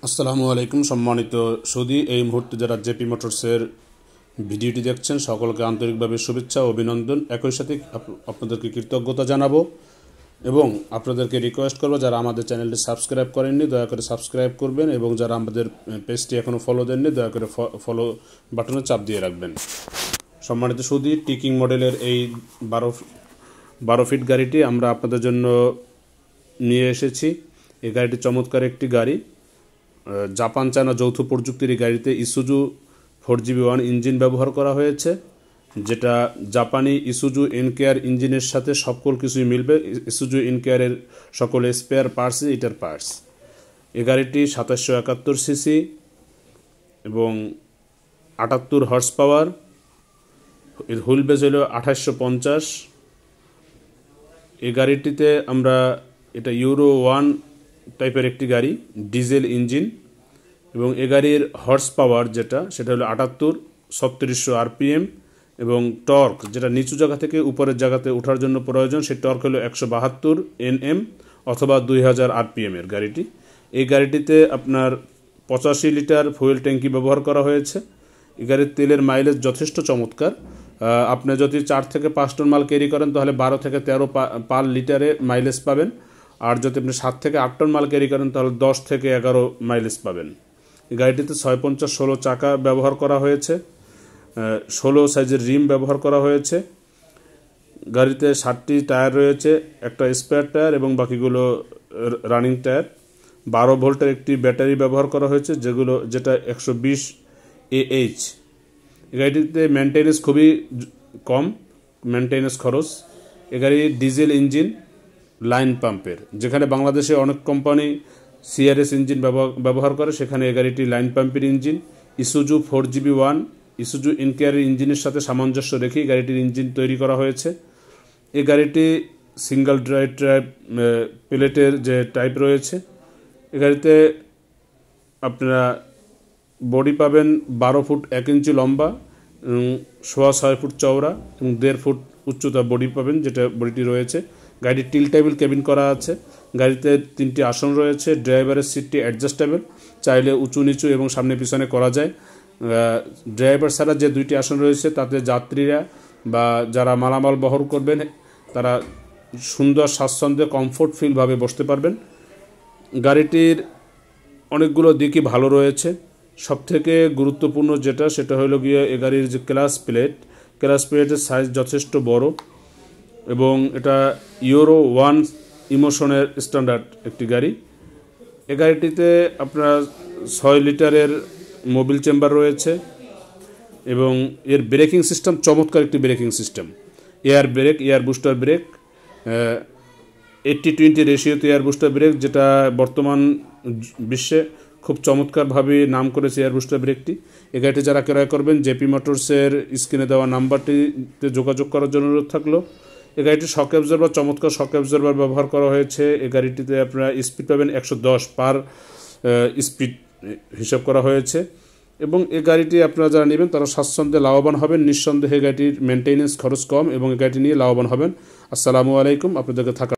আসসালামু আলাইকুম সম্মানিত সুধী। এই মুহূর্তে যারা জেপি মোটরসের ভিডিওটি দেখছেন সকলকে আন্তরিকভাবে শুভেচ্ছা ও অভিনন্দন। একই সাথে আপনাদেরকে কৃতজ্ঞতা জানাবো এবং আপনাদেরকে রিকোয়েস্ট করবো যারা আমাদের চ্যানেলটি সাবস্ক্রাইব করেননি দয়া করে সাবস্ক্রাইব করবেন এবং যারা আমাদের পেজটি এখনও ফলো দেননি দয়া করে ফলো বাটনে চাপ দিয়ে রাখবেন। সম্মানিত সুধী, টিকিং মডেলের এই 12 ফিট গাড়িটি আমরা আপনাদের জন্য নিয়ে এসেছি। এই গাড়িটি চমৎকার একটি গাড়ি। জাপান চায়না যৌথ প্রযুক্তির এই গাড়িতে ইসুজু 4GB1 ইঞ্জিন ব্যবহার করা হয়েছে, যেটা জাপানি ইসুজু এনকেয়ার ইঞ্জিনের সাথে সকল কিছুই মিলবে। ইসুজু এনকেয়ারের সকল স্পেয়ার পার্টসই এটার পার্টস। এই গাড়িটি 2771 সিসি এবং 78 হর্স পাওয়ার। এর হুইল বেজ হলো 2850। এই গাড়িটিতে আমরা এটা ইউরো 1 টাইপের একটি গাড়ি, ডিজেল ইঞ্জিন, এবং এ গাড়ির হর্স পাওয়ার সেটা হলো 78 3600 RPM এবং টর্ক যেটা নিচু জায়গা থেকে উপরের জায়গাতে ওঠার জন্য প্রয়োজন সেই টর্ক হলো 172 Nm অথবা 2000 RPM এর গাড়িটি। এই গাড়িটিতে আপনার 85 লিটার ফুয়েল ট্যাঙ্কি ব্যবহার করা হয়েছে। এই গাড়ির তেলের মাইলেজ যথেষ্ট চমৎকার। আপনি যদি 4 থেকে 5 টন মাল ক্যারি করেন তাহলে 12 থেকে 13 পার লিটারে মাইলেজ পাবেন, আর যদি আপনি 7 থেকে 8 টন মাল ক্যারি করেন তাহলে 10 থেকে 11 মাইলেজ পাবেন। এই গাড়িটিতে 650-16 চাকা ব্যবহার করা হয়েছে, 16 সাইজের রিম ব্যবহার করা হয়েছে। গাড়িতে 7টি টায়ার রয়েছে, একটা স্পেয়ার টায়ার এবং বাকিগুলো রানিং টায়ার। 12 ভোল্টের একটি ব্যাটারি ব্যবহার করা হয়েছে যেটা 120 Ah। এই গাড়িটিতে মেনটেন্যান্স খুবই কম, মেনটেন্যান্স খরচ। এই গাড়ি ডিজেল ইঞ্জিন লাইন পাম্পের, যেখানে বাংলাদেশে অনেক কোম্পানি CRS ইঞ্জিন ব্যবহার করে, সেখানে এই গাড়িটি লাইন পাম্পের ইঞ্জিন। ইসুজু 4GB1 ইসুজু এনকেয়ারের ইঞ্জিনের সাথে সামঞ্জস্য রেখেই গাড়িটির ইঞ্জিন তৈরি করা হয়েছে। এই গাড়িটি সিঙ্গেল ড্রাইভ প্লেটের যে টাইপ রয়েছে। এই গাড়িতে আপনারা বডি পাবেন 12 ফুট 1 ইঞ্চি লম্বা, 6.25 ফুট চওড়া এবং 1.5 ফুট উচ্চতা বডি পাবেন, যেটা বডিটি রয়েছে। গাড়ির টিল টেবিল কেবিন করা আছে। গাড়িতে 3টি আসন রয়েছে। ড্রাইভারের সিটটি অ্যাডজাস্টেবল, চাইলে উঁচু নিচু এবং সামনে পিছনে করা যায়। ড্রাইভার ছাড়া যে 2টি আসন রয়েছে তাতে যাত্রীরা বা যারা মালামাল বহর করবেন তারা সুন্দর স্বাচ্ছন্দ্যে কমফোর্ট ফিলভাবে বসতে পারবেন। গাড়িটির অনেকগুলো দিকই ভালো রয়েছে। সবথেকে গুরুত্বপূর্ণ সেটা হলো গিয়ে এই গাড়ির যে ক্লাস প্লেটের সাইজ যথেষ্ট বড় এবং এটা ইউরো 1 ইমোশনের স্ট্যান্ডার্ড একটি গাড়ি। এই গাড়িটিতে আপনার 6 লিটারের মোবিল চেম্বার রয়েছে এবং এর ব্রেকিং সিস্টেম চমৎকার একটি braking system. Air booster brake, 80-20 রেশিওতে এয়ার বুস্টার ব্রেক, যেটা বর্তমান বিশ্বে খুব চমৎকারভাবে নাম করেছে এয়ার বুস্টার ব্রেকটি। এই গাড়িটি যারা ক্রয় করবেন জেপি মোটরসের স্ক্রিনে দেওয়া নাম্বারটিতে যোগাযোগ করার জন্য অনুরোধ থাকলো। এই গাড়িটির শক অ্যাবজর্বার চমৎকার শক অ্যাবজর্বার ব্যবহার করা হয়েছে। এই গাড়িটিতে আপনারা স্পিড পাবেন 110 পার স্পিড হিসাব করা হয়েছে এবং এই গাড়িটি আপনারা যারা নেবেন তারা স্বাচ্ছন্দ্যে লাভবান হবেন। নিঃসন্দেহে গাড়িটির মেনটেন্যান্স খরচ কম এবং এই গাড়িটি নিয়ে লাভবান হবেন। আসসালামু আলাইকুম। আপনাদেরকে থাকা